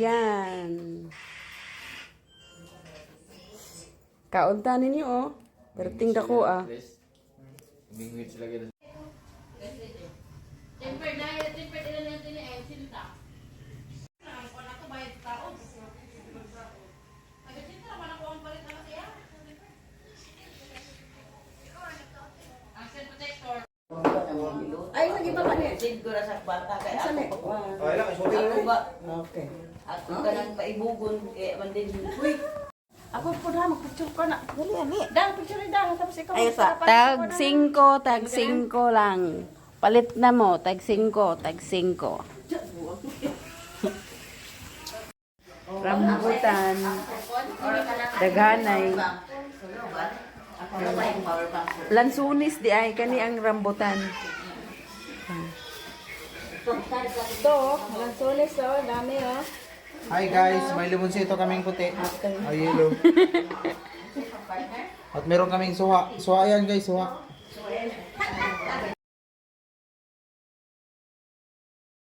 Yan. Kaunta ninyo oh. Perting dako ah. Bingwit sila kita. Temper na, temper ilan yung tini ay sinta. Ang pala ko bayad tao. Agad sinta naman ako ang palit na siya. Ang send protector. Ay, nag-iba ka niya. Sin ko na sa bata kay Saan eh? ako. Ay lang, sorry Ako ba? Okay. Ako ka nang paibugon kaya man din. Uy, Ako po na, mag-picture ko na. Dali, ani. Dang, picture dang. Tapos ikaw. Ay, sa- Tag 5 lang. Palit na mo, tag 5. Rambutan. Daghanay. ako na may power bank. Lansunis di ay, kani ang rambutan. Ito, lansunis oh, dami oh. Hi guys, may limonsito kaming puti. Ay yellow. At meron kaming suha. Suha yan guys, suha.